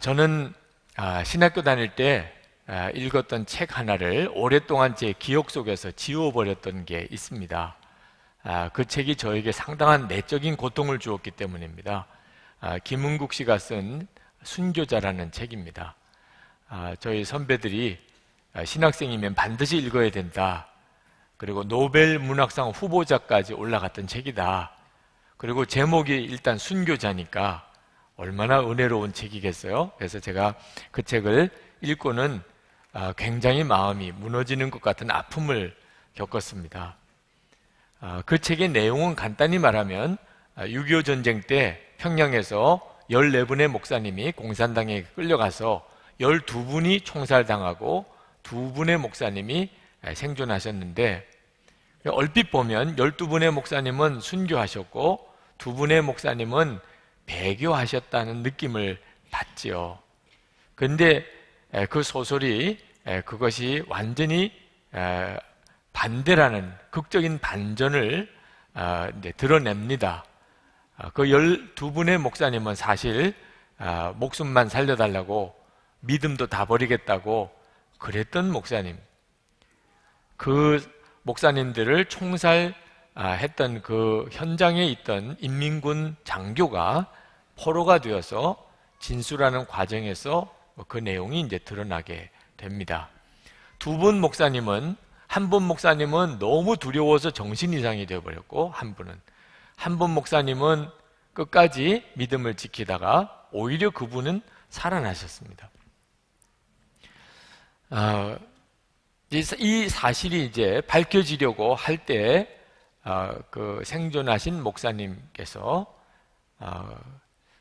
저는 신학교 다닐 때 읽었던 책 하나를 오랫동안 제 기억 속에서 지워버렸던 게 있습니다. 그 책이 저에게 상당한 내적인 고통을 주었기 때문입니다. 김은국 씨가 쓴 순교자라는 책입니다. 저희 선배들이 신학생이면 반드시 읽어야 된다. 그리고 노벨 문학상 후보자까지 올라갔던 책이다. 그리고 제목이 일단 순교자니까 얼마나 은혜로운 책이겠어요? 그래서 제가 그 책을 읽고는 굉장히 마음이 무너지는 것 같은 아픔을 겪었습니다. 그 책의 내용은 간단히 말하면 6.25 전쟁 때 평양에서 14분의 목사님이 공산당에 끌려가서 12분이 총살당하고 2분의 목사님이 생존하셨는데, 얼핏 보면 12분의 목사님은 순교하셨고 2분의 목사님은 배교하셨다는 느낌을 받지요. 그런데 그 소설이 그것이 완전히 반대라는 극적인 반전을 드러냅니다. 그 12분의 목사님은 사실 목숨만 살려달라고 믿음도 다 버리겠다고 그랬던 목사님, 그 목사님들을 총살했던 그 현장에 있던 인민군 장교가 포로가 되어서 진술하는 과정에서 그 내용이 이제 드러나게 됩니다. 2분 목사님은, 한 분 목사님은 너무 두려워서 정신 이상이 되어버렸고, 한 분 목사님은 끝까지 믿음을 지키다가 오히려 그분은 살아나셨습니다. 이 사실이 이제 밝혀지려고 할 때 그 생존하신 목사님께서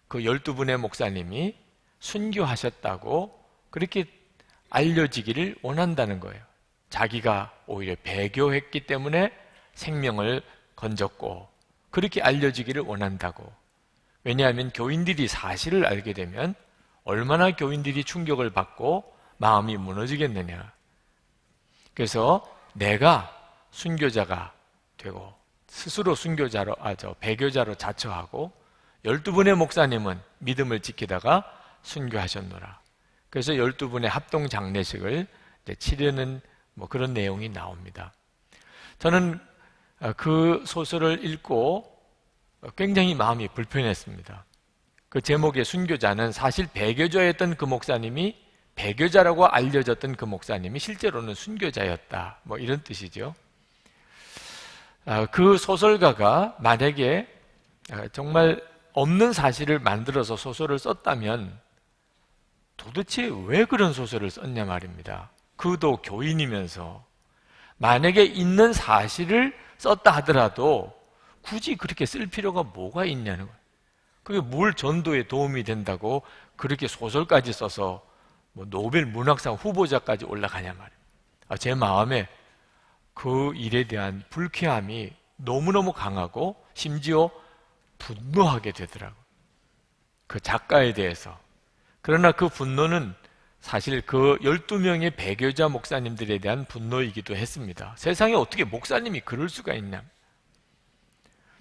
그 12분의 목사님이 순교하셨다고 그렇게 알려지기를 원한다는 거예요. 자기가 오히려 배교했기 때문에 생명을 건졌고 그렇게 알려지기를 원한다고. 왜냐하면 교인들이 사실을 알게 되면 얼마나 교인들이 충격을 받고 마음이 무너지겠느냐. 그래서 내가 순교자가 되고 스스로 배교자로 자처하고 12분의 목사님은 믿음을 지키다가 순교하셨노라. 그래서 12분의 합동 장례식을 치르는 그런 내용이 나옵니다. 저는 그 소설을 읽고 굉장히 마음이 불편했습니다. 그 제목의 순교자는 사실 배교자였던 그 목사님이, 배교자라고 알려졌던 그 목사님이 실제로는 순교자였다, 이런 뜻이죠. 그 소설가가 만약에 정말 없는 사실을 만들어서 소설을 썼다면 도대체 왜 그런 소설을 썼냐 말입니다. 그도 교인이면서. 만약에 있는 사실을 썼다 하더라도 굳이 그렇게 쓸 필요가 뭐가 있냐는 거예요. 그게 뭘 전도에 도움이 된다고 그렇게 소설까지 써서 노벨 문학상 후보자까지 올라가냐 말이에요. 제 마음에 그 일에 대한 불쾌함이 너무너무 강하고 심지어 분노하게 되더라고요. 그 작가에 대해서. 그러나 그 분노는 사실 그 12명의 배교자 목사님들에 대한 분노이기도 했습니다. 세상에 어떻게 목사님이 그럴 수가 있냐.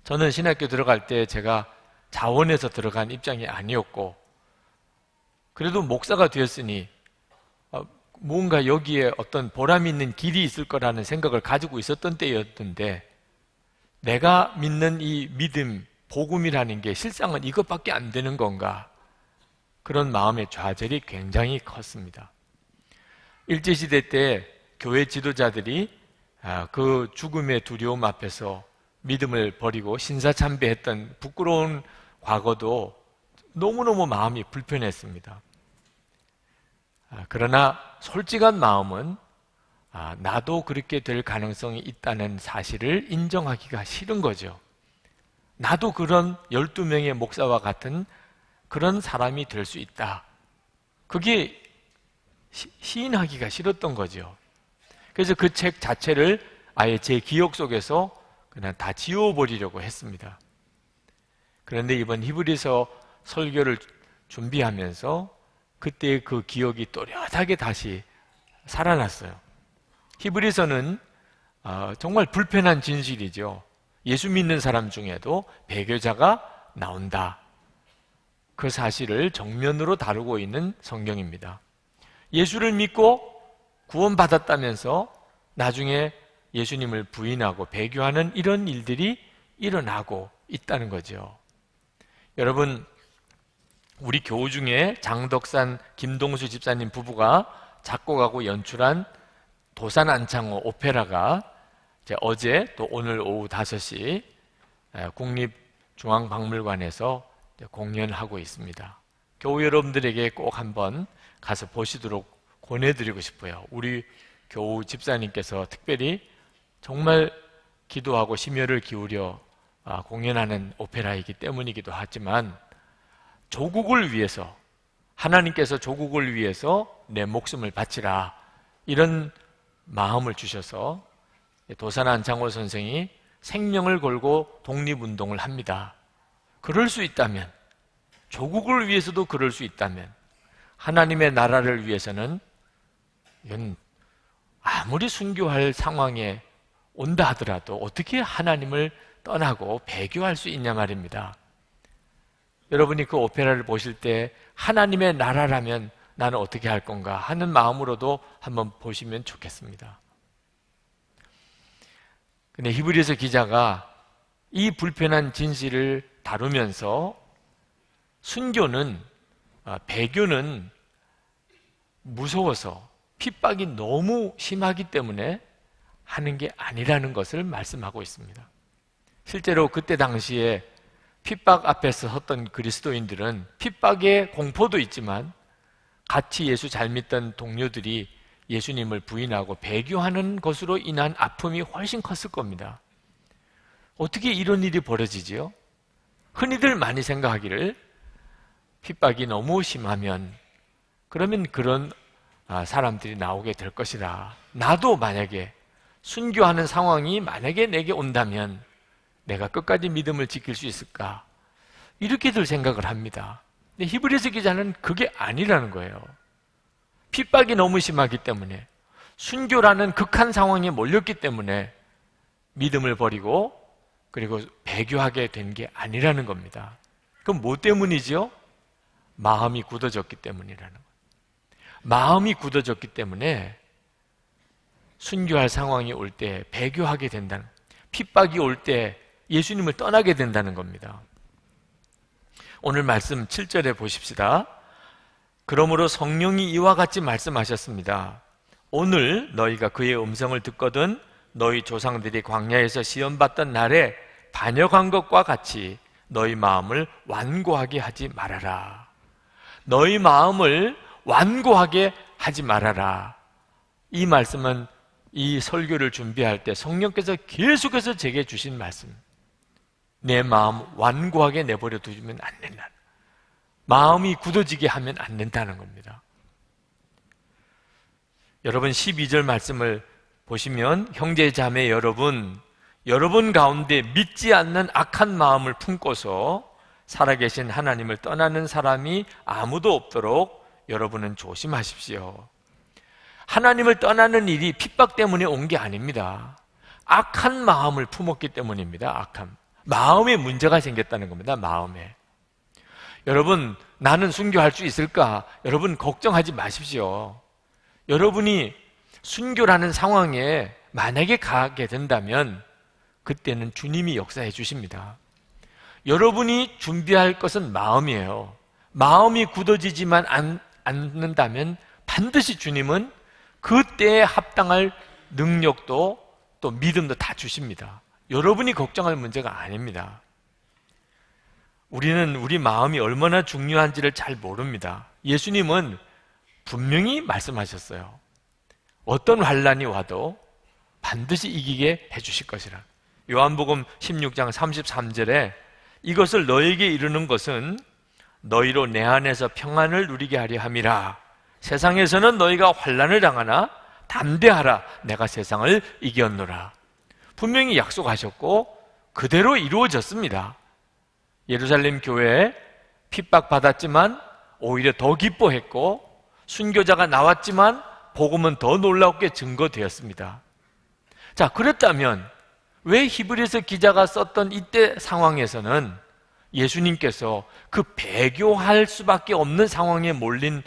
저는 신학교 들어갈 때 제가 자원해서 들어간 입장이 아니었고, 그래도 목사가 되었으니 뭔가 여기에 어떤 보람 있는 길이 있을 거라는 생각을 가지고 있었던 때였는데, 내가 믿는 이 믿음, 복음이라는 게 실상은 이것밖에 안 되는 건가? 그런 마음의 좌절이 굉장히 컸습니다. 일제시대 때 교회 지도자들이 그 죽음의 두려움 앞에서 믿음을 버리고 신사참배했던 부끄러운 과거도 너무너무 마음이 불편했습니다. 그러나 솔직한 마음은 나도 그렇게 될 가능성이 있다는 사실을 인정하기가 싫은 거죠. 나도 그런 12명의 목사와 같은 그런 사람이 될 수 있다. 그게 시인하기가 싫었던 거죠. 그래서 그 책 자체를 아예 제 기억 속에서 그냥 다 지워버리려고 했습니다. 그런데 이번 히브리서 설교를 준비하면서 그때의 그 기억이 또렷하게 다시 살아났어요. 히브리서는 정말 불편한 진실이죠. 예수 믿는 사람 중에도 배교자가 나온다. 그 사실을 정면으로 다루고 있는 성경입니다. 예수를 믿고 구원받았다면서 나중에 예수님을 부인하고 배교하는 이런 일들이 일어나고 있다는 거죠. 여러분, 우리 교우 중에 장덕산 김동수 집사님 부부가 작곡하고 연출한 도산안창호 오페라가 어제 또 오늘 오후 5시 국립중앙박물관에서 공연하고 있습니다. 교우 여러분들에게 꼭 한번 가서 보시도록 권해드리고 싶어요. 우리 교우 집사님께서 특별히 정말 기도하고 심혈을 기울여 공연하는 오페라이기 때문이기도 하지만 조국을 위해서, 하나님께서 조국을 위해서 내 목숨을 바치라, 이런 마음을 주셔서 도산안창호 선생이 생명을 걸고 독립운동을 합니다. 그럴 수 있다면, 조국을 위해서도 그럴 수 있다면 하나님의 나라를 위해서는 이건 아무리 순교할 상황에 온다 하더라도 어떻게 하나님을 떠나고 배교할 수 있냐 말입니다. 여러분이 그 오페라를 보실 때 하나님의 나라라면 나는 어떻게 할 건가 하는 마음으로도 한번 보시면 좋겠습니다. 근데 히브리서 기자가 이 불편한 진실을 다루면서 순교는, 배교는 무서워서 핍박이 너무 심하기 때문에 하는 게 아니라는 것을 말씀하고 있습니다. 실제로 그때 당시에 핍박 앞에서 섰던 그리스도인들은 핍박의 공포도 있지만 같이 예수 잘 믿던 동료들이 예수님을 부인하고 배교하는 것으로 인한 아픔이 훨씬 컸을 겁니다. 어떻게 이런 일이 벌어지지요? 흔히들 많이 생각하기를 핍박이 너무 심하면 그러면 그런 사람들이 나오게 될 것이다. 나도 만약에 순교하는 상황이 만약에 내게 온다면 내가 끝까지 믿음을 지킬 수 있을까? 이렇게들 생각을 합니다. 근데 히브리서 기자는 그게 아니라는 거예요. 핍박이 너무 심하기 때문에, 순교라는 극한 상황에 몰렸기 때문에 믿음을 버리고 그리고 배교하게 된 게 아니라는 겁니다. 그럼 뭐 때문이지요? 마음이 굳어졌기 때문이라는 거예요. 마음이 굳어졌기 때문에 순교할 상황이 올 때 배교하게 된다는, 핍박이 올 때 예수님을 떠나게 된다는 겁니다. 오늘 말씀 7절에 보십시다. 그러므로 성령이 이와 같이 말씀하셨습니다. 오늘 너희가 그의 음성을 듣거든 너희 조상들이 광야에서 시험받던 날에 반역한 것과 같이 너희 마음을 완고하게 하지 말아라. 너희 마음을 완고하게 하지 말아라. 이 말씀은 이 설교를 준비할 때 성령께서 계속해서 제게 주신 말씀. 내 마음 완고하게 내버려 두면 안 된다. 마음이 굳어지게 하면 안 된다는 겁니다. 여러분 12절 말씀을 보시면 형제 자매 여러분 가운데 믿지 않는 악한 마음을 품고서 살아계신 하나님을 떠나는 사람이 아무도 없도록 여러분은 조심하십시오. 하나님을 떠나는 일이 핍박 때문에 온 게 아닙니다. 악한 마음을 품었기 때문입니다. 악한 마음에 문제가 생겼다는 겁니다. 마음에. 여러분, 나는 순교할 수 있을까? 여러분 걱정하지 마십시오. 여러분이 순교라는 상황에 만약에 가게 된다면 그때는 주님이 역사해 주십니다. 여러분이 준비할 것은 마음이에요. 마음이 굳어지지만 않는다면 반드시 주님은 그때에 합당할 능력도 또 믿음도 다 주십니다. 여러분이 걱정할 문제가 아닙니다. 우리는 우리 마음이 얼마나 중요한지를 잘 모릅니다. 예수님은 분명히 말씀하셨어요. 어떤 환난이 와도 반드시 이기게 해주실 것이라. 요한복음 16장 33절에 이것을 너에게 이르는 것은 너희로 내 안에서 평안을 누리게 하려 함이라. 세상에서는 너희가 환난을 당하나 담대하라. 내가 세상을 이겼노라. 분명히 약속하셨고 그대로 이루어졌습니다. 예루살렘 교회에 핍박받았지만 오히려 더 기뻐했고 순교자가 나왔지만 복음은 더 놀랍게 증거되었습니다. 자, 그렇다면 왜 히브리서 기자가 썼던 이때 상황에서는 예수님께서 그 배교할 수밖에 없는 상황에 몰린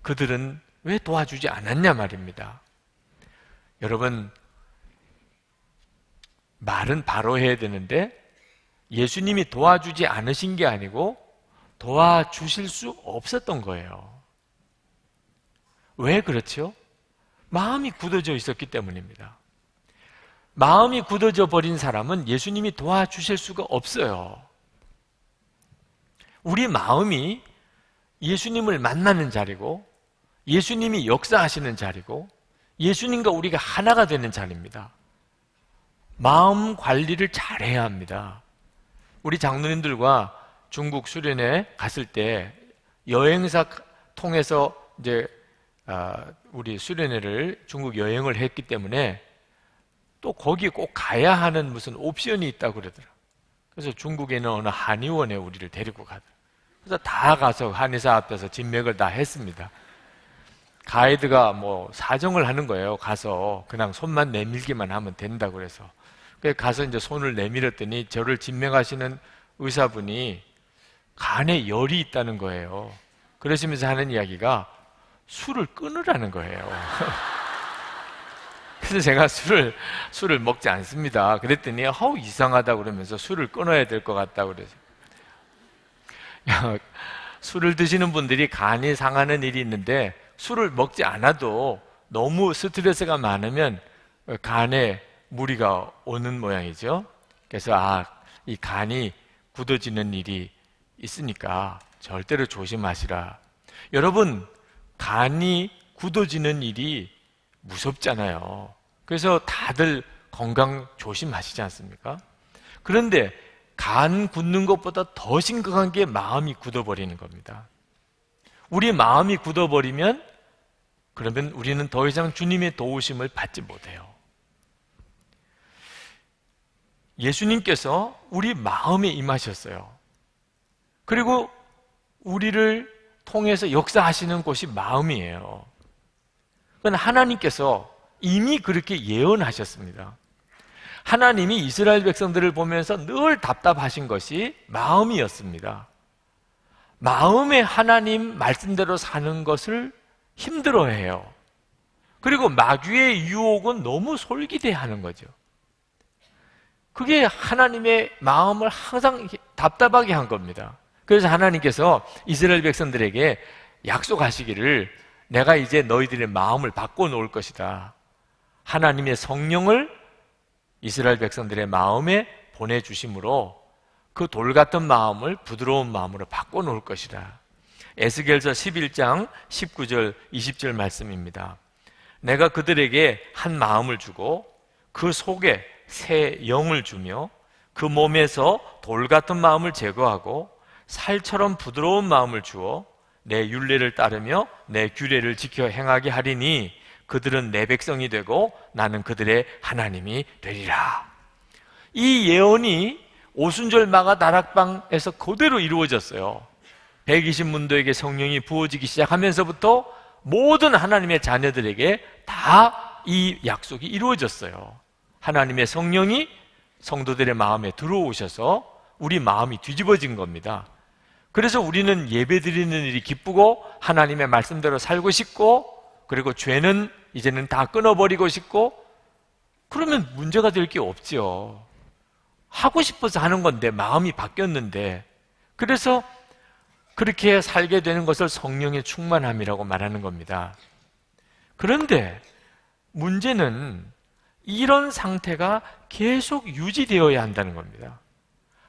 그들은 왜 도와주지 않았냐 말입니다. 여러분, 말은 바로 해야 되는데 예수님이 도와주지 않으신 게 아니고 도와주실 수 없었던 거예요. 왜 그렇죠? 마음이 굳어져 있었기 때문입니다. 마음이 굳어져 버린 사람은 예수님이 도와주실 수가 없어요. 우리 마음이 예수님을 만나는 자리고 예수님이 역사하시는 자리고 예수님과 우리가 하나가 되는 자리입니다. 마음 관리를 잘해야 합니다. 우리 장로님들과 중국 수련회 갔을 때 여행사 통해서 이제 우리 수련회를 중국 여행을 했기 때문에 또 거기 꼭 가야 하는 무슨 옵션이 있다고 그러더라고요. 그래서 중국에는 어느 한의원에 우리를 데리고 가더라고요. 그래서 다 가서 한의사 앞에서 진맥을 다 했습니다. 가이드가 뭐 사정을 하는 거예요. 가서 그냥 손만 내밀기만 하면 된다고 그래서. 그래서 가서 이제 손을 내밀었더니 저를 진맥하시는 의사분이 간에 열이 있다는 거예요. 그러시면서 하는 이야기가 술을 끊으라는 거예요. 그래서 제가 술을 먹지 않습니다. 그랬더니 이상하다 그러면서 술을 끊어야 될 것 같다고 그래서. 술을 드시는 분들이 간이 상하는 일이 있는데 술을 먹지 않아도 너무 스트레스가 많으면 간에 무리가 오는 모양이죠. 그래서 이 간이 굳어지는 일이 있으니까 절대로 조심하시라. 여러분, 간이 굳어지는 일이 무섭잖아요. 그래서 다들 건강 조심하시지 않습니까? 그런데 간 굳는 것보다 더 심각한 게 마음이 굳어버리는 겁니다. 우리 마음이 굳어버리면 그러면 우리는 더 이상 주님의 도우심을 받지 못해요. 예수님께서 우리 마음에 임하셨어요. 그리고 우리를 통해서 역사하시는 곳이 마음이에요. 그건 하나님께서 이미 그렇게 예언하셨습니다. 하나님이 이스라엘 백성들을 보면서 늘 답답하신 것이 마음이었습니다. 마음에 하나님 말씀대로 사는 것을 힘들어해요. 그리고 마귀의 유혹은 너무 솔깃해하는 거죠. 그게 하나님의 마음을 항상 답답하게 한 겁니다. 그래서 하나님께서 이스라엘 백성들에게 약속하시기를 내가 이제 너희들의 마음을 바꿔놓을 것이다. 하나님의 성령을 이스라엘 백성들의 마음에 보내주심으로 그 돌 같은 마음을 부드러운 마음으로 바꿔놓을 것이다. 에스겔서 11장 19절 20절 말씀입니다. 내가 그들에게 한 마음을 주고 그 속에 새 영을 주며 그 몸에서 돌 같은 마음을 제거하고 살처럼 부드러운 마음을 주어 내 율례를 따르며 내 규례를 지켜 행하게 하리니 그들은 내 백성이 되고 나는 그들의 하나님이 되리라. 이 예언이 오순절 마가 다락방에서 그대로 이루어졌어요. 120문도에게 성령이 부어지기 시작하면서부터 모든 하나님의 자녀들에게 다 이 약속이 이루어졌어요. 하나님의 성령이 성도들의 마음에 들어오셔서 우리 마음이 뒤집어진 겁니다. 그래서 우리는 예배드리는 일이 기쁘고 하나님의 말씀대로 살고 싶고 그리고 죄는 이제는 다 끊어버리고 싶고 그러면 문제가 될 게 없죠. 하고 싶어서 하는 건데 마음이 바뀌었는데 그래서 그렇게 살게 되는 것을 성령의 충만함이라고 말하는 겁니다. 그런데 문제는 이런 상태가 계속 유지되어야 한다는 겁니다.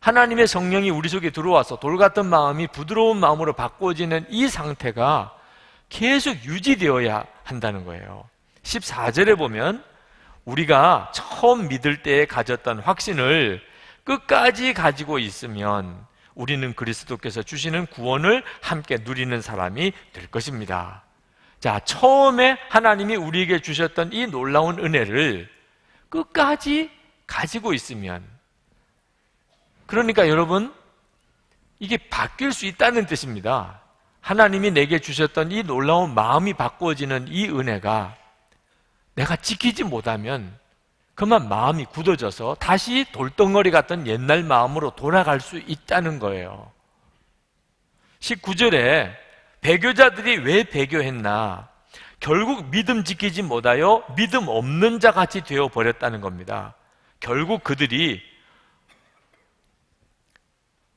하나님의 성령이 우리 속에 들어와서 돌 같은 마음이 부드러운 마음으로 바꿔지는 이 상태가 계속 유지되어야 한다는 거예요. 14절에 보면 우리가 처음 믿을 때에 가졌던 확신을 끝까지 가지고 있으면 우리는 그리스도께서 주시는 구원을 함께 누리는 사람이 될 것입니다. 자, 처음에 하나님이 우리에게 주셨던 이 놀라운 은혜를 끝까지 가지고 있으면 그러니까 여러분 이게 바뀔 수 있다는 뜻입니다. 하나님이 내게 주셨던 이 놀라운 마음이 바꾸어지는 이 은혜가 내가 지키지 못하면 그만 마음이 굳어져서 다시 돌덩어리 같던 옛날 마음으로 돌아갈 수 있다는 거예요. 19절에 배교자들이 왜 배교했나? 결국 믿음 지키지 못하여 믿음 없는 자 같이 되어 버렸다는 겁니다. 결국 그들이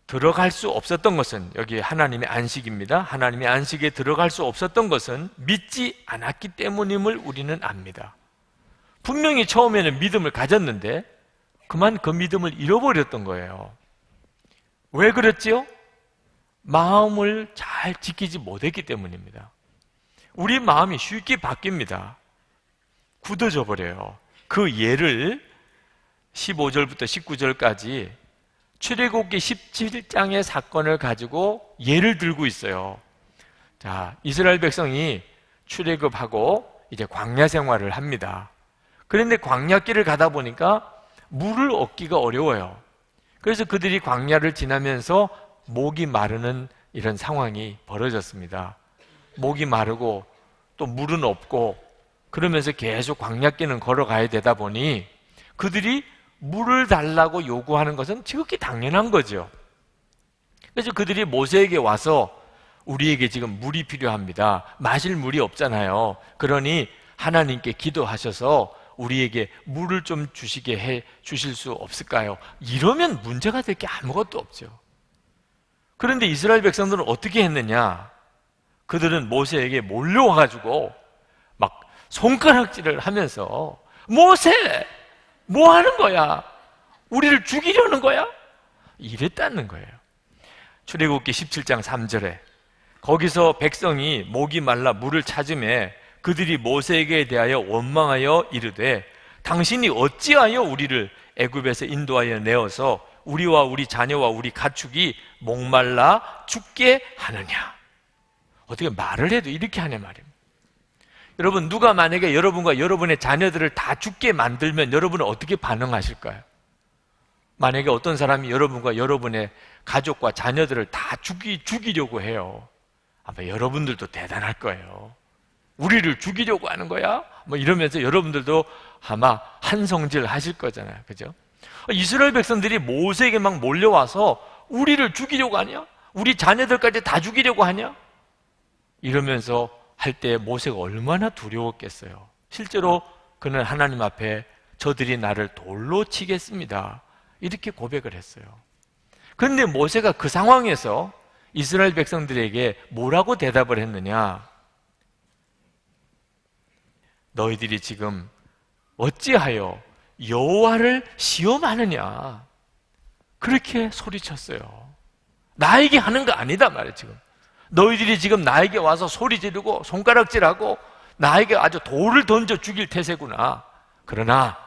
들어갈 수 없었던 것은, 여기 하나님의 안식입니다. 하나님의 안식에 들어갈 수 없었던 것은 믿지 않았기 때문임을 우리는 압니다. 분명히 처음에는 믿음을 가졌는데 그만 그 믿음을 잃어버렸던 거예요. 왜 그랬지요? 마음을 잘 지키지 못했기 때문입니다. 우리 마음이 쉽게 바뀝니다. 굳어져 버려요. 그 예를 15절부터 19절까지 출애굽기 17장의 사건을 가지고 예를 들고 있어요. 자, 이스라엘 백성이 출애굽하고 이제 광야 생활을 합니다. 그런데 광야길을 가다 보니까 물을 얻기가 어려워요. 그래서 그들이 광야를 지나면서 목이 마르는 이런 상황이 벌어졌습니다. 목이 마르고 또 물은 없고 그러면서 계속 광야길은 걸어가야 되다 보니 그들이 물을 달라고 요구하는 것은 지극히 당연한 거죠. 그래서 그들이 모세에게 와서 우리에게 지금 물이 필요합니다. 마실 물이 없잖아요. 그러니 하나님께 기도하셔서 우리에게 물을 좀 주시게 해 주실 수 없을까요? 이러면 문제가 될 게 아무것도 없죠. 그런데 이스라엘 백성들은 어떻게 했느냐? 그들은 모세에게 몰려와가지고 막 손가락질을 하면서 모세! 뭐 하는 거야? 우리를 죽이려는 거야? 이랬다는 거예요. 출애굽기 17장 3절에 거기서 백성이 목이 말라 물을 찾음에 그들이 모세에게 대하여 원망하여 이르되 당신이 어찌하여 우리를 애굽에서 인도하여 내어서 우리와 우리 자녀와 우리 가축이 목말라 죽게 하느냐? 어떻게 말을 해도 이렇게 하냐 말입니다. 여러분, 누가 만약에 여러분과 여러분의 자녀들을 다 죽게 만들면 여러분은 어떻게 반응하실까요? 만약에 어떤 사람이 여러분과 여러분의 가족과 자녀들을 다 죽이려고 해요. 아마 여러분들도 대단할 거예요. 우리를 죽이려고 하는 거야? 뭐 이러면서 여러분들도 아마 한성질 하실 거잖아요. 그죠? 이스라엘 백성들이 모세에게 막 몰려와서 우리를 죽이려고 하냐? 우리 자녀들까지 다 죽이려고 하냐? 이러면서 할 때 모세가 얼마나 두려웠겠어요. 실제로 그는 하나님 앞에 저들이 나를 돌로 치겠습니다. 이렇게 고백을 했어요. 그런데 모세가 그 상황에서 이스라엘 백성들에게 뭐라고 대답을 했느냐? 너희들이 지금 어찌하여 여호와를 시험하느냐? 그렇게 소리쳤어요. 나에게 하는 거 아니다 말이에요. 지금 너희들이 지금 나에게 와서 소리 지르고 손가락질하고 나에게 아주 돌을 던져 죽일 태세구나. 그러나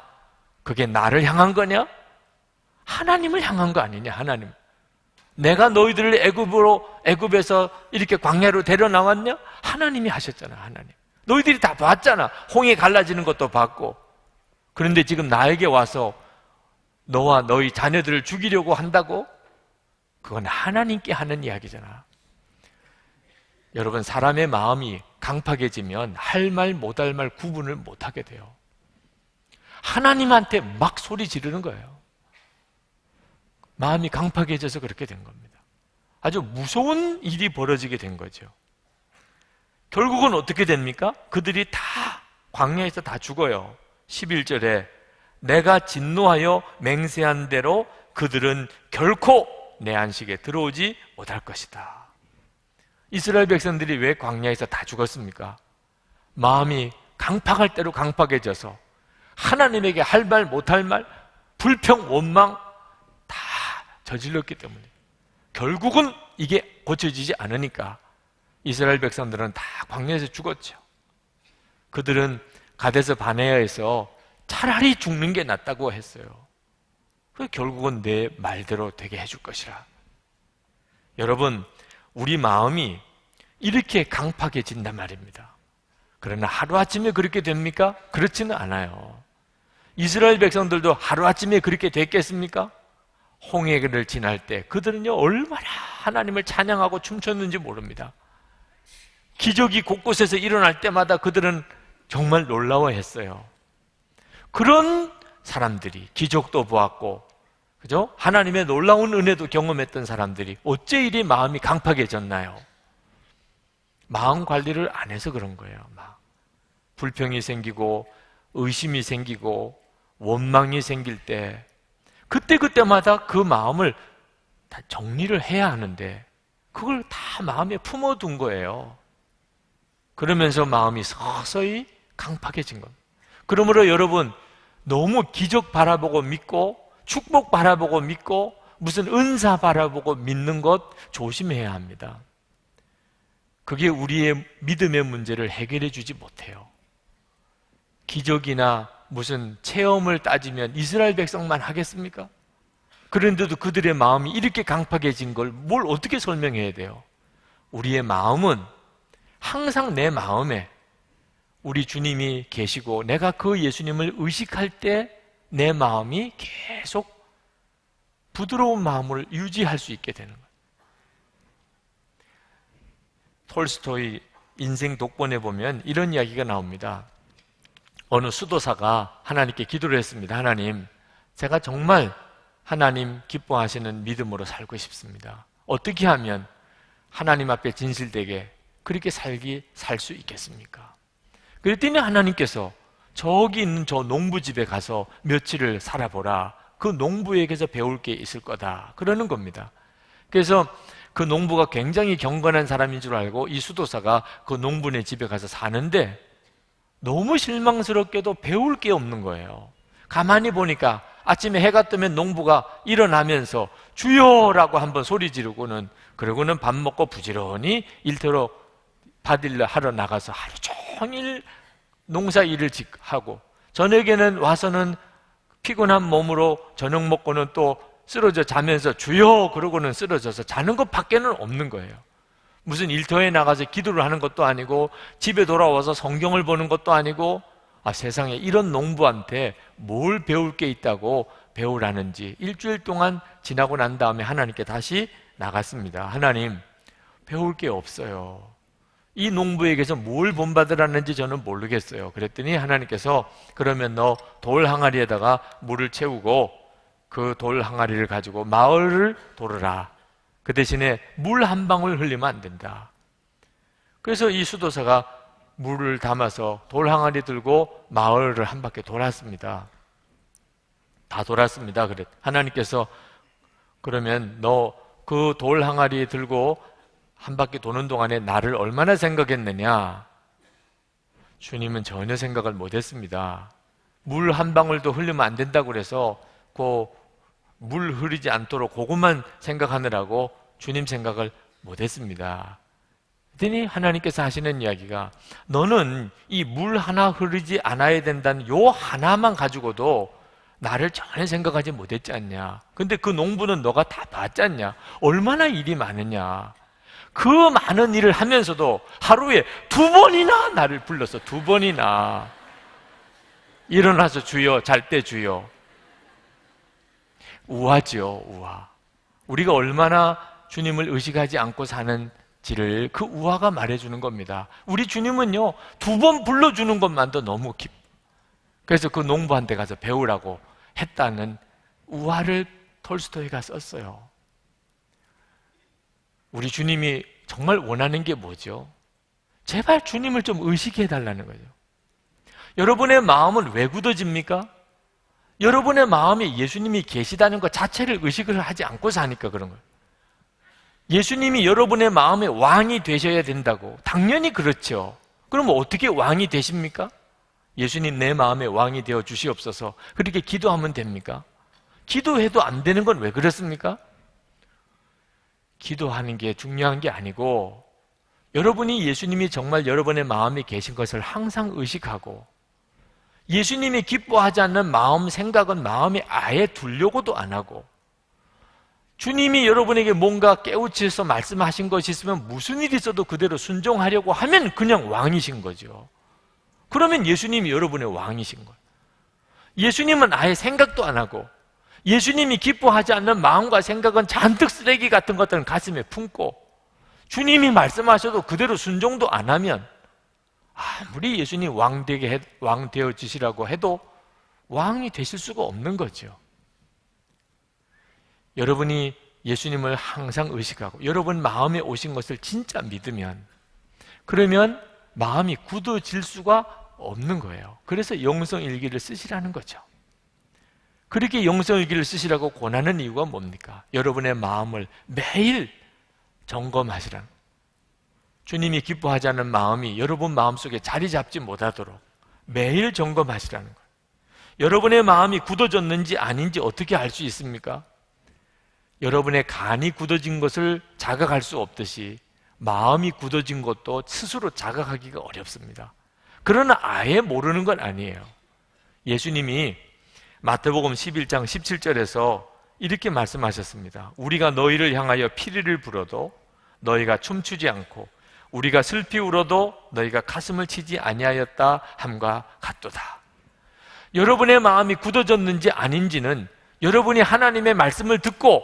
그게 나를 향한 거냐? 하나님을 향한 거 아니냐? 하나님. 내가 너희들을 애굽에서 이렇게 광야로 데려 나왔냐? 하나님이 하셨잖아. 하나님. 너희들이 다 봤잖아. 홍해 갈라지는 것도 봤고. 그런데 지금 나에게 와서 너와 너희 자녀들을 죽이려고 한다고? 그건 하나님께 하는 이야기잖아. 여러분, 사람의 마음이 강팍해지면 할 말 못할 말 구분을 못하게 돼요. 하나님한테 막 소리 지르는 거예요. 마음이 강팍해져서 그렇게 된 겁니다. 아주 무서운 일이 벌어지게 된 거죠. 결국은 어떻게 됩니까? 그들이 다 광야에서 다 죽어요. 11절에 내가 진노하여 맹세한 대로 그들은 결코 내 안식에 들어오지 못할 것이다. 이스라엘 백성들이 왜 광야에서 다 죽었습니까? 마음이 강팍할 대로 강팍해져서 하나님에게 할 말 못할 말, 불평, 원망 다 저질렀기 때문에 결국은 이게 고쳐지지 않으니까 이스라엘 백성들은 다 광야에서 죽었죠. 그들은 가데스 바네아에서 차라리 죽는 게 낫다고 했어요. 결국은 내 말대로 되게 해줄 것이라. 여러분, 우리 마음이 이렇게 강팍해진단 말입니다. 그러나 하루아침에 그렇게 됩니까? 그렇지는 않아요. 이스라엘 백성들도 하루아침에 그렇게 됐겠습니까? 홍해를 지날 때 그들은요 얼마나 하나님을 찬양하고 춤췄는지 모릅니다. 기적이 곳곳에서 일어날 때마다 그들은 정말 놀라워했어요. 그런 사람들이, 기적도 보았고, 그죠? 하나님의 놀라운 은혜도 경험했던 사람들이 어째 이리 마음이 강팍해졌나요? 마음 관리를 안 해서 그런 거예요. 막 불평이 생기고 의심이 생기고 원망이 생길 때 그때마다 그 마음을 다 정리를 해야 하는데 그걸 다 마음에 품어둔 거예요. 그러면서 마음이 서서히 강팍해진 겁니다. 그러므로 여러분, 너무 기적 바라보고 믿고 축복 바라보고 믿고 무슨 은사 바라보고 믿는 것 조심해야 합니다. 그게 우리의 믿음의 문제를 해결해 주지 못해요. 기적이나 무슨 체험을 따지면 이스라엘 백성만 하겠습니까? 그런데도 그들의 마음이 이렇게 강팍해진 걸 뭘 어떻게 설명해야 돼요? 우리의 마음은 항상 내 마음에 우리 주님이 계시고 내가 그 예수님을 의식할 때 내 마음이 계속 부드러운 마음을 유지할 수 있게 되는 거예요. 톨스토이 인생 독본에 보면 이런 이야기가 나옵니다. 어느 수도사가 하나님께 기도를 했습니다. 하나님, 제가 정말 하나님 기뻐하시는 믿음으로 살고 싶습니다. 어떻게 하면 하나님 앞에 진실되게 그렇게 살 수 있겠습니까? 그랬더니 하나님께서 저기 있는 저 농부집에 가서 며칠을 살아보라. 그 농부에게서 배울 게 있을 거다. 그러는 겁니다. 그래서 그 농부가 굉장히 경건한 사람인 줄 알고 이 수도사가 그 농부네 집에 가서 사는데 너무 실망스럽게도 배울 게 없는 거예요. 가만히 보니까 아침에 해가 뜨면 농부가 일어나면서 주여라고 한번 소리 지르고는 그러고는 밥 먹고 부지런히 일터로 밭일을 하러 나가서 하루 종일 농사 일을 하고 저녁에는 와서는 피곤한 몸으로 저녁 먹고는 또 쓰러져 자면서 주여 그러고는 쓰러져서 자는 것 밖에는 없는 거예요. 무슨 일터에 나가서 기도를 하는 것도 아니고 집에 돌아와서 성경을 보는 것도 아니고 세상에 이런 농부한테 뭘 배울 게 있다고 배우라는지 일주일 동안 지나고 난 다음에 하나님께 다시 나갔습니다. 하나님, 배울 게 없어요. 이 농부에게서 뭘 본받으라는지 저는 모르겠어요. 그랬더니 하나님께서 그러면 너 돌 항아리에다가 물을 채우고 그 돌 항아리를 가지고 마을을 돌으라. 그 대신에 물 한 방울 흘리면 안 된다. 그래서 이 수도사가 물을 담아서 돌 항아리 들고 마을을 한 바퀴 돌았습니다. 다 돌았습니다. 그래 하나님께서 그러면 너 그 돌 항아리 들고 한 바퀴 도는 동안에 나를 얼마나 생각했느냐? 주님은 전혀 생각을 못했습니다. 물 한 방울도 흘리면 안 된다고 그래서 그 물 흐르지 않도록 그것만 생각하느라고 주님 생각을 못했습니다. 그랬더니 하나님께서 하시는 이야기가 너는 이 물 하나 흐르지 않아야 된다는 요 하나만 가지고도 나를 전혀 생각하지 못했지 않냐? 근데 그 농부는 너가 다 봤지 않냐? 얼마나 일이 많으냐? 그 많은 일을 하면서도 하루에 2번이나 나를 불러서 2번이나 일어나서 주여, 잘 때 주여. 우화지요, 우화. 우리가 얼마나 주님을 의식하지 않고 사는지를 그 우화가 말해주는 겁니다. 우리 주님은요 2번 불러주는 것만도 너무 기뻐. 그래서 그 농부한테 가서 배우라고 했다는 우화를 톨스토이가 썼어요. 우리 주님이 정말 원하는 게 뭐죠? 제발 주님을 좀 의식해 달라는 거죠. 여러분의 마음은 왜 굳어집니까? 여러분의 마음에 예수님이 계시다는 것 자체를 의식을 하지 않고 사니까 그런 거예요. 예수님이 여러분의 마음의 왕이 되셔야 된다고. 당연히 그렇죠. 그럼 어떻게 왕이 되십니까? 예수님 내 마음의 왕이 되어 주시옵소서. 그렇게 기도하면 됩니까? 기도해도 안 되는 건 왜 그렇습니까? 기도하는 게 중요한 게 아니고 여러분이 예수님이 정말 여러분의 마음에 계신 것을 항상 의식하고 예수님이 기뻐하지 않는 마음, 생각은 마음에 아예 두려고도 안 하고 주님이 여러분에게 뭔가 깨우쳐서 말씀하신 것이 있으면 무슨 일이 있어도 그대로 순종하려고 하면 그냥 왕이신 거죠. 그러면 예수님이 여러분의 왕이신 거예요. 예수님은 아예 생각도 안 하고 예수님이 기뻐하지 않는 마음과 생각은 잔뜩 쓰레기 같은 것들은 가슴에 품고 주님이 말씀하셔도 그대로 순종도 안 하면 아무리 예수님 왕 되어지시라고 해도 왕이 되실 수가 없는 거죠. 여러분이 예수님을 항상 의식하고 여러분 마음에 오신 것을 진짜 믿으면, 그러면 마음이 굳어질 수가 없는 거예요. 그래서 영성일기를 쓰시라는 거죠. 그렇게 영성일기를 쓰시라고 권하는 이유가 뭡니까? 여러분의 마음을 매일 점검하시라는, 주님이 기뻐하지 않는 마음이 여러분 마음속에 자리 잡지 못하도록 매일 점검하시라는 거예요. 여러분의 마음이 굳어졌는지 아닌지 어떻게 알 수 있습니까? 여러분의 간이 굳어진 것을 자각할 수 없듯이 마음이 굳어진 것도 스스로 자각하기가 어렵습니다. 그러나 아예 모르는 건 아니에요. 예수님이 마태복음 11장 17절에서 이렇게 말씀하셨습니다. 우리가 너희를 향하여 피리를 불어도 너희가 춤추지 않고 우리가 슬피 울어도 너희가 가슴을 치지 아니하였다 함과 같도다. 여러분의 마음이 굳어졌는지 아닌지는 여러분이 하나님의 말씀을 듣고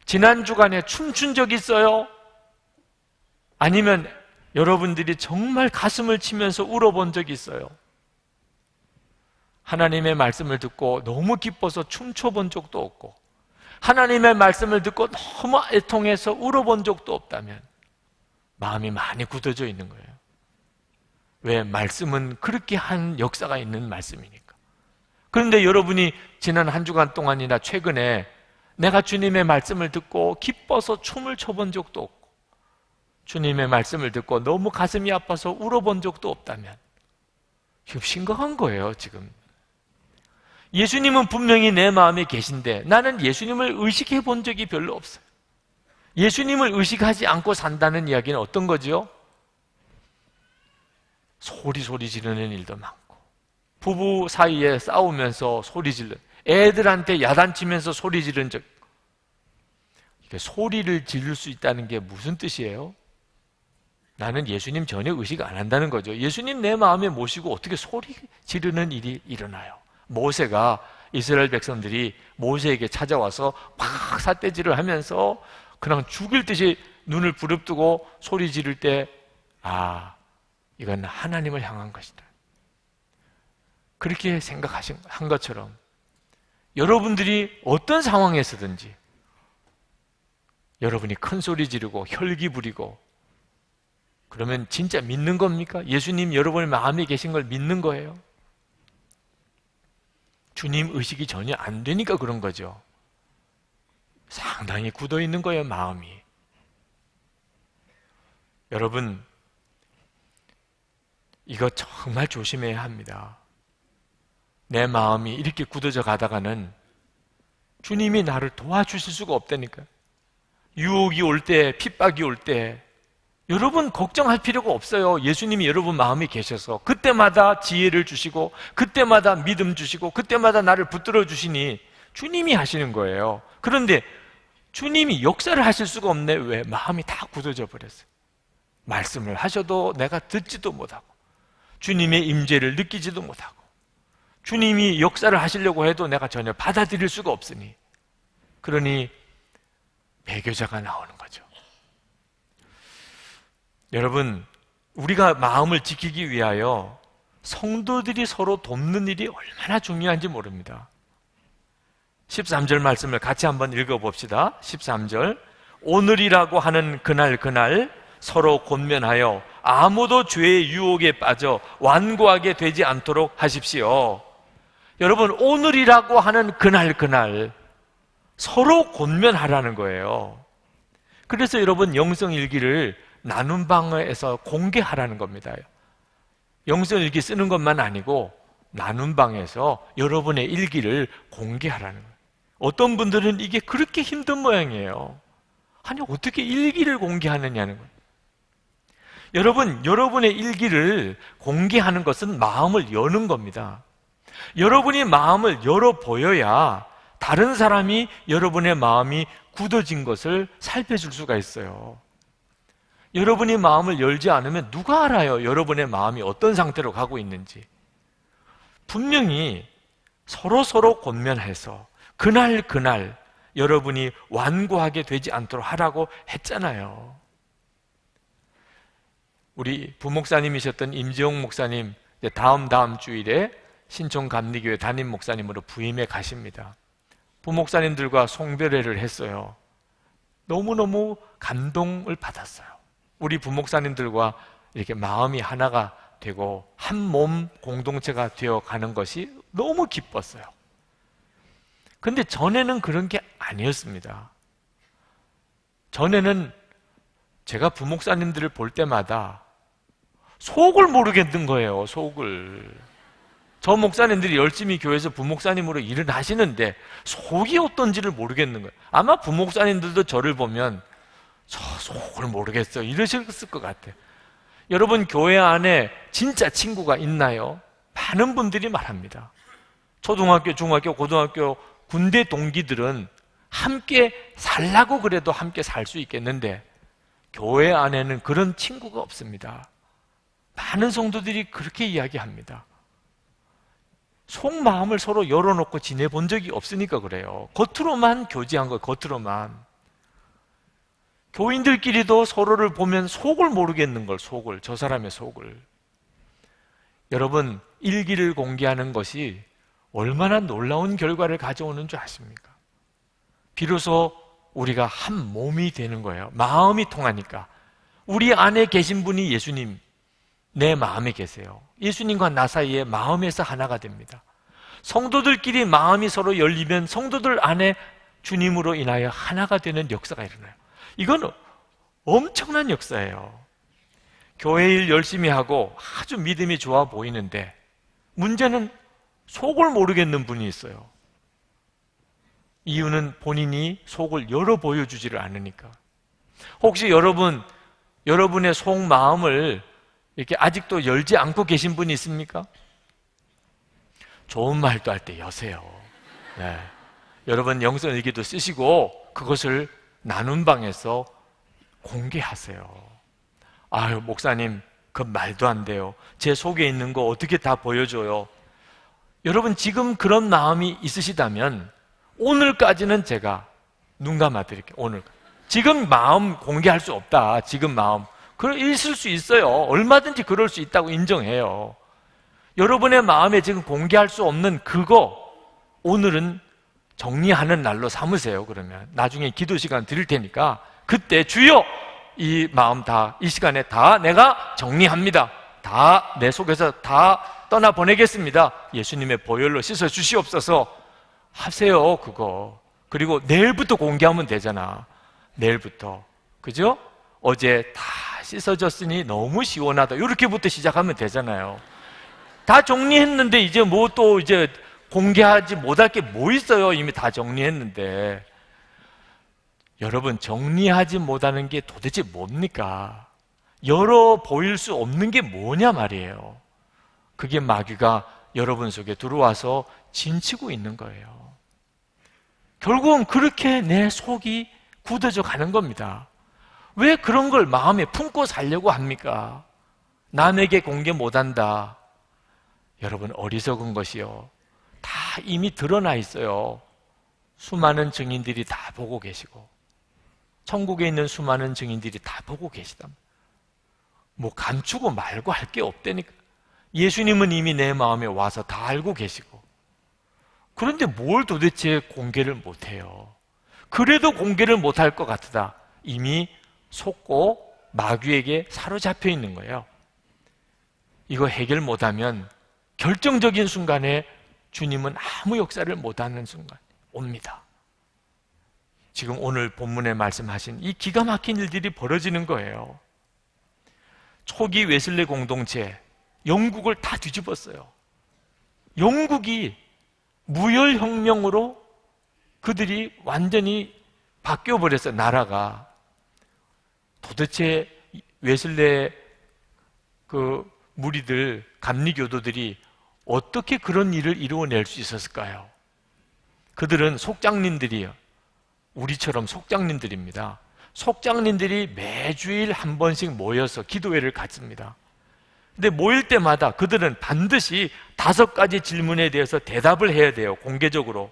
지난 주간에 춤춘 적 있어요? 아니면 여러분들이 정말 가슴을 치면서 울어본 적이 있어요? 하나님의 말씀을 듣고 너무 기뻐서 춤춰본 적도 없고 하나님의 말씀을 듣고 너무 애통해서 울어본 적도 없다면 마음이 많이 굳어져 있는 거예요. 왜? 말씀은 그렇게 한 역사가 있는 말씀이니까. 그런데 여러분이 지난 한 주간 동안이나 최근에 내가 주님의 말씀을 듣고 기뻐서 춤을 춰본 적도 없고 주님의 말씀을 듣고 너무 가슴이 아파서 울어본 적도 없다면 지금 심각한 거예요. 지금 예수님은 분명히 내 마음에 계신데 나는 예수님을 의식해 본 적이 별로 없어요. 예수님을 의식하지 않고 산다는 이야기는 어떤 거죠? 소리 지르는 일도 많고 부부 사이에 싸우면서 소리 지르는, 애들한테 야단치면서 소리 지른 적, 소리를 지를 수 있다는 게 무슨 뜻이에요? 나는 예수님 전혀 의식 안 한다는 거죠. 예수님 내 마음에 모시고 어떻게 소리 지르는 일이 일어나요? 모세가, 이스라엘 백성들이 모세에게 찾아와서 막 삿대질을 하면서 그냥 죽일 듯이 눈을 부릅뜨고 소리 지를 때, 아, 이건 하나님을 향한 것이다. 그렇게 한 것처럼 여러분들이 어떤 상황에서든지 여러분이 큰 소리 지르고 혈기 부리고 그러면 진짜 믿는 겁니까? 예수님 여러분의 마음에 계신 걸 믿는 거예요? 주님 의식이 전혀 안 되니까 그런 거죠. 상당히 굳어 있는 거예요, 마음이. 여러분, 이거 정말 조심해야 합니다. 내 마음이 이렇게 굳어져 가다가는 주님이 나를 도와주실 수가 없다니까요. 유혹이 올 때, 핍박이 올 때 여러분 걱정할 필요가 없어요. 예수님이 여러분 마음에 계셔서 그때마다 지혜를 주시고 그때마다 믿음 주시고 그때마다 나를 붙들어 주시니 주님이 하시는 거예요. 그런데 주님이 역사를 하실 수가 없네. 왜? 마음이 다 굳어져 버렸어요. 말씀을 하셔도 내가 듣지도 못하고 주님의 임재를 느끼지도 못하고 주님이 역사를 하시려고 해도 내가 전혀 받아들일 수가 없으니, 그러니 배교자가 나오는 거죠. 여러분, 우리가 마음을 지키기 위하여 성도들이 서로 돕는 일이 얼마나 중요한지 모릅니다. 13절 말씀을 같이 한번 읽어봅시다. 13절, 오늘이라고 하는 그날 서로 권면하여 아무도 죄의 유혹에 빠져 완고하게 되지 않도록 하십시오. 여러분, 오늘이라고 하는 그날 서로 권면하라는 거예요. 그래서 여러분, 영성일기를 나눔 방에서 공개하라는 겁니다. 영성일기 쓰는 것만 아니고 나눔 방에서 여러분의 일기를 공개하라는 거예요. 어떤 분들은 이게 그렇게 힘든 모양이에요. 아니, 어떻게 일기를 공개하느냐는 거예요. 여러분, 여러분의 일기를 공개하는 것은 마음을 여는 겁니다. 여러분이 마음을 열어 보여야 다른 사람이 여러분의 마음이 굳어진 것을 살펴줄 수가 있어요. 여러분이 마음을 열지 않으면 누가 알아요? 여러분의 마음이 어떤 상태로 가고 있는지. 분명히 서로 권면해서 그날 여러분이 완고하게 되지 않도록 하라고 했잖아요. 우리 부목사님이셨던 임재용 목사님 다음 주일에 신촌 감리교회 담임 목사님으로 부임해 가십니다. 부목사님들과 송별회를 했어요. 너무너무 감동을 받았어요. 우리 부목사님들과 이렇게 마음이 하나가 되고 한 몸 공동체가 되어 가는 것이 너무 기뻤어요. 근데 전에는 그런 게 아니었습니다. 전에는 제가 부목사님들을 볼 때마다 속을 모르겠는 거예요. 속을. 저 목사님들이 열심히 교회에서 부목사님으로 일을 하시는데 속이 어떤지를 모르겠는 거예요. 아마 부목사님들도 저를 보면 저 속을 모르겠어 이러셨을 것 같아요. 여러분, 교회 안에 진짜 친구가 있나요? 많은 분들이 말합니다. 초등학교, 중학교, 고등학교, 군대 동기들은 함께 살라고 그래도 함께 살 수 있겠는데 교회 안에는 그런 친구가 없습니다. 많은 성도들이 그렇게 이야기합니다. 속마음을 서로 열어놓고 지내본 적이 없으니까 그래요. 겉으로만 교제한 거예요. 겉으로만. 교인들끼리도 서로를 보면 속을 모르겠는 걸, 속을, 저 사람의 속을. 여러분, 일기를 공개하는 것이 얼마나 놀라운 결과를 가져오는 줄 아십니까? 비로소 우리가 한 몸이 되는 거예요. 마음이 통하니까. 우리 안에 계신 분이 예수님, 내 마음에 계세요. 예수님과 나 사이에 마음에서 하나가 됩니다. 성도들끼리 마음이 서로 열리면 성도들 안에 주님으로 인하여 하나가 되는 역사가 일어나요. 이건 엄청난 역사예요. 교회 일 열심히 하고 아주 믿음이 좋아 보이는데 문제는 속을 모르겠는 분이 있어요. 이유는 본인이 속을 열어 보여주지를 않으니까. 혹시 여러분의 속마음을 이렇게 아직도 열지 않고 계신 분이 있습니까? 좋은 말도 할 때 여세요. 네. 여러분 영성일기도 쓰시고 그것을 나눈 방에서 공개하세요. 아유, 목사님, 그 말도 안 돼요. 제 속에 있는 거 어떻게 다 보여줘요? 여러분, 지금 그런 마음이 있으시다면 오늘까지는 제가 눈 감아 드릴게요. 오늘. 지금 마음 공개할 수 없다. 지금 마음. 있을 수 있어요. 얼마든지 그럴 수 있다고 인정해요. 여러분의 마음에 지금 공개할 수 없는 그거 오늘은 정리하는 날로 삼으세요. 그러면 나중에 기도 시간 드릴 테니까 그때 주여 이 마음 다 이 시간에 다 내가 정리합니다. 다 내 속에서 다 떠나보내겠습니다. 예수님의 보혈로 씻어 주시옵소서 하세요. 그거. 그리고 내일부터 공개하면 되잖아. 내일부터. 그죠? 어제 다 씻어졌으니 너무 시원하다. 이렇게부터 시작하면 되잖아요. 다 정리했는데 이제 뭐 또 이제 공개하지 못할 게 뭐 있어요. 이미 다 정리했는데. 여러분, 정리하지 못하는 게 도대체 뭡니까? 열어 보일 수 없는 게 뭐냐 말이에요. 그게 마귀가 여러분 속에 들어와서 진치고 있는 거예요. 결국은 그렇게 내 속이 굳어져 가는 겁니다. 왜 그런 걸 마음에 품고 살려고 합니까? 남에게 공개 못한다. 여러분, 어리석은 것이요. 다 이미 드러나 있어요. 수많은 증인들이 다 보고 계시고 천국에 있는 수많은 증인들이 다 보고 계시다. 뭐 감추고 말고 할 게 없다니까. 예수님은 이미 내 마음에 와서 다 알고 계시고 그런데 뭘 도대체 공개를 못해요. 그래도 공개를 못할 것 같다. 이미 속고 마귀에게 사로잡혀 있는 거예요. 이거 해결 못하면 결정적인 순간에 주님은 아무 역사를 못하는 순간 옵니다. 지금 오늘 본문에 말씀하신 이 기가 막힌 일들이 벌어지는 거예요. 초기 웨슬리 공동체 영국을 다 뒤집었어요. 영국이 무혈혁명으로 그들이 완전히 바뀌어버렸어요. 나라가. 도대체 웨슬리 그 무리들, 감리교도들이 어떻게 그런 일을 이루어낼 수 있었을까요? 그들은 속장님들이에요. 우리처럼 속장님들입니다. 속장님들이 매주일 한 번씩 모여서 기도회를 갖습니다. 근데 모일 때마다 그들은 반드시 5가지 질문에 대해서 대답을 해야 돼요. 공개적으로.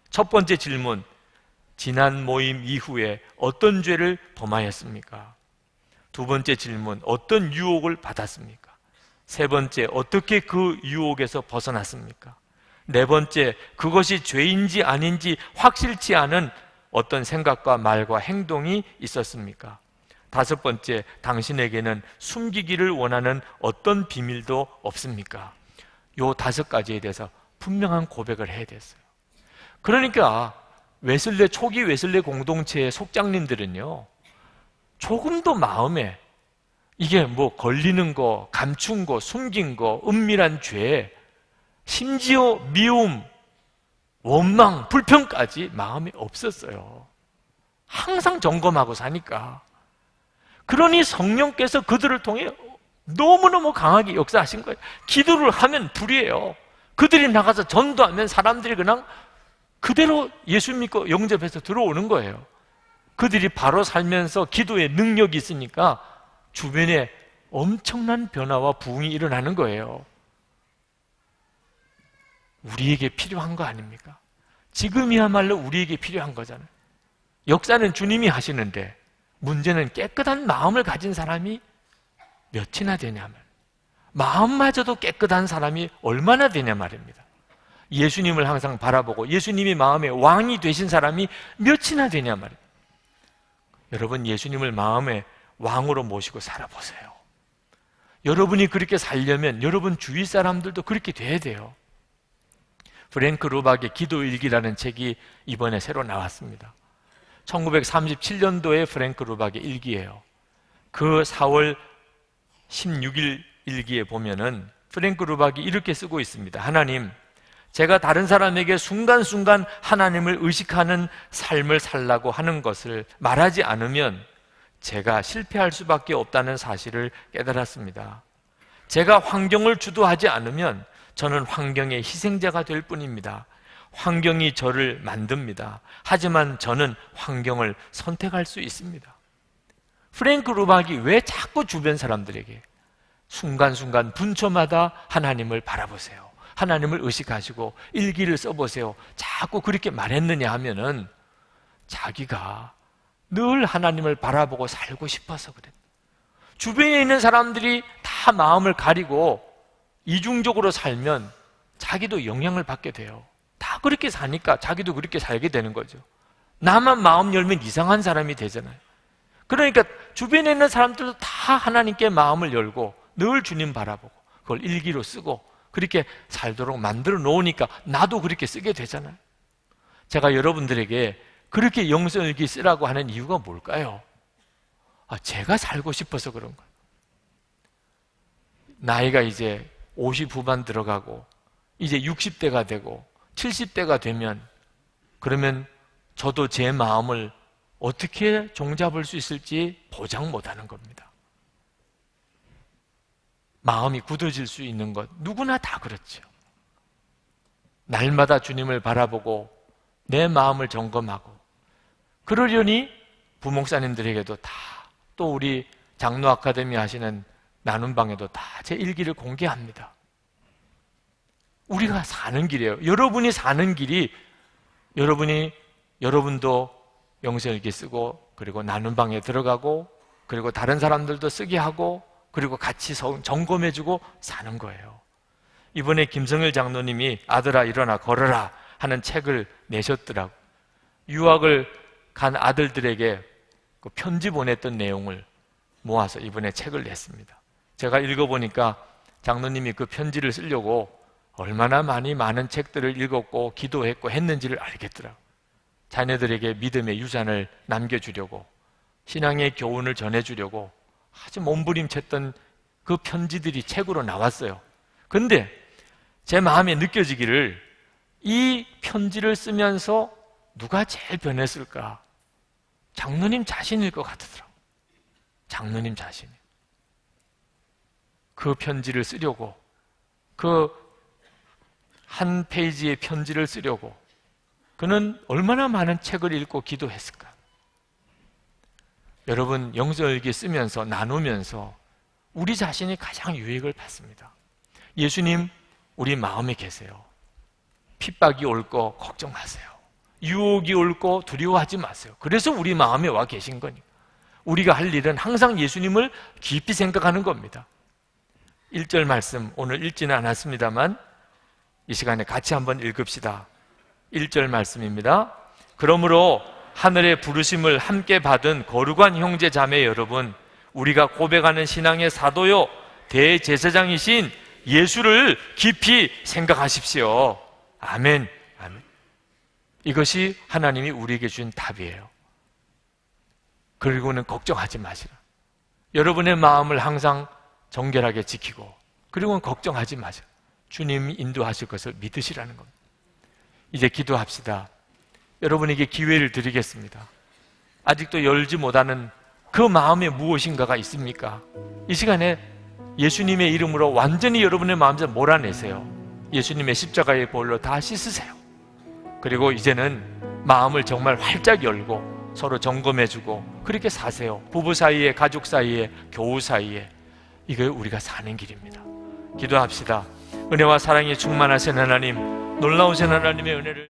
첫 번째 질문, 지난 모임 이후에 어떤 죄를 범하였습니까? 두 번째 질문, 어떤 유혹을 받았습니까? 세 번째, 어떻게 그 유혹에서 벗어났습니까? 네 번째, 그것이 죄인지 아닌지 확실치 않은 어떤 생각과 말과 행동이 있었습니까? 다섯 번째, 당신에게는 숨기기를 원하는 어떤 비밀도 없습니까? 요 다섯 가지에 대해서 분명한 고백을 해야 됐어요. 그러니까 초기 웨슬레 공동체의 속장님들은요, 조금도 마음에 이게 뭐 걸리는 거, 감춘 거, 숨긴 거, 은밀한 죄, 심지어 미움, 원망, 불평까지 마음에 없었어요. 항상 점검하고 사니까. 그러니 성령께서 그들을 통해 너무너무 강하게 역사하신 거예요. 기도를 하면 불이에요. 그들이 나가서 전도하면 사람들이 그냥 그대로 예수 믿고 영접해서 들어오는 거예요. 그들이 바로 살면서 기도의 능력이 있으니까 주변에 엄청난 변화와 부흥이 일어나는 거예요. 우리에게 필요한 거 아닙니까? 지금이야말로 우리에게 필요한 거잖아요. 역사는 주님이 하시는데 문제는 깨끗한 마음을 가진 사람이 몇이나 되냐면, 마음마저도 깨끗한 사람이 얼마나 되냐 말입니다. 예수님을 항상 바라보고 예수님이 마음의 왕이 되신 사람이 몇이나 되냐 말입니다. 여러분, 예수님을 마음의 왕으로 모시고 살아보세요. 여러분이 그렇게 살려면 여러분 주위 사람들도 그렇게 돼야 돼요. 프랭크 루박의 기도일기라는 책이 이번에 새로 나왔습니다. 1937년도에 프랭크 루박의 일기예요. 그 4월 16일 일기에 보면은 프랭크 루박이 이렇게 쓰고 있습니다. 하나님, 제가 다른 사람에게 순간순간 하나님을 의식하는 삶을 살라고 하는 것을 말하지 않으면 제가 실패할 수밖에 없다는 사실을 깨달았습니다. 제가 환경을 주도하지 않으면 저는 환경의 희생자가 될 뿐입니다. 환경이 저를 만듭니다. 하지만 저는 환경을 선택할 수 있습니다. 프랭크 루박이 왜 자꾸 주변 사람들에게 순간순간 분초마다 하나님을 바라보세요, 하나님을 의식하시고 일기를 써보세요, 자꾸 그렇게 말했느냐 하면은 자기가 늘 하나님을 바라보고 살고 싶어서 그래. 주변에 있는 사람들이 다 마음을 가리고 이중적으로 살면 자기도 영향을 받게 돼요. 다 그렇게 사니까 자기도 그렇게 살게 되는 거죠. 나만 마음 열면 이상한 사람이 되잖아요. 그러니까 주변에 있는 사람들도 다 하나님께 마음을 열고 늘 주님 바라보고 그걸 일기로 쓰고 그렇게 살도록 만들어 놓으니까 나도 그렇게 쓰게 되잖아요. 제가 여러분들에게 그렇게 영성일기 쓰라고 하는 이유가 뭘까요? 제가 살고 싶어서 그런 거예요. 나이가 이제 50 후반 들어가고 이제 60대가 되고 70대가 되면 그러면 저도 제 마음을 어떻게 종잡을 수 있을지 보장 못하는 겁니다. 마음이 굳어질 수 있는 것 누구나 다 그렇죠. 날마다 주님을 바라보고 내 마음을 점검하고 그러려니 부목사님들에게도 다, 또 우리 장로 아카데미 하시는 나눔방에도 다 제 일기를 공개합니다. 우리가 사는 길이에요. 여러분이 사는 길이 여러분도 영성일기 쓰고 그리고 나눔방에 들어가고 그리고 다른 사람들도 쓰게 하고 그리고 같이 점검해주고 사는 거예요. 이번에 김성일 장로님이 아들아 일어나 걸어라 하는 책을 내셨더라고. 유학을 간 아들들에게 그 편지 보냈던 내용을 모아서 이번에 책을 냈습니다. 제가 읽어보니까 장로님이 그 편지를 쓰려고 얼마나 많은 책들을 읽었고 기도했고 했는지를 알겠더라고요. 자녀들에게 믿음의 유산을 남겨주려고, 신앙의 교훈을 전해주려고 아주 몸부림쳤던 그 편지들이 책으로 나왔어요. 근데 제 마음에 느껴지기를 이 편지를 쓰면서 누가 제일 변했을까? 장로님 자신일 것 같더라고요. 장로님 자신. 그 편지를 쓰려고, 그 한 페이지의 편지를 쓰려고 그는 얼마나 많은 책을 읽고 기도했을까? 여러분, 영성일기 쓰면서 나누면서 우리 자신이 가장 유익을 받습니다. 예수님 우리 마음에 계세요. 핍박이 올 거 걱정 마세요. 유혹이 올 거 두려워하지 마세요. 그래서 우리 마음에 와 계신 거니까. 우리가 할 일은 항상 예수님을 깊이 생각하는 겁니다. 1절 말씀 오늘 읽지는 않았습니다만 이 시간에 같이 한번 읽읍시다. 1절 말씀입니다. 그러므로 하늘의 부르심을 함께 받은 거룩한 형제 자매 여러분, 우리가 고백하는 신앙의 사도요 대제사장이신 예수를 깊이 생각하십시오. 아멘. 아멘. 이것이 하나님이 우리에게 준 답이에요. 그리고는 걱정하지 마시라. 여러분의 마음을 항상 정결하게 지키고, 그리고는 걱정하지 마시라. 주님이 인도하실 것을 믿으시라는 겁니다. 이제 기도합시다. 여러분에게 기회를 드리겠습니다. 아직도 열지 못하는 그 마음에 무엇인가가 있습니까? 이 시간에 예수님의 이름으로 완전히 여러분의 마음에서 몰아내세요. 예수님의 십자가의 보혈로 다 씻으세요. 그리고 이제는 마음을 정말 활짝 열고 서로 점검해주고 그렇게 사세요. 부부 사이에, 가족 사이에, 교우 사이에. 이게 우리가 사는 길입니다. 기도합시다. 은혜와 사랑이 충만하신 하나님, 놀라우신 하나님의 은혜를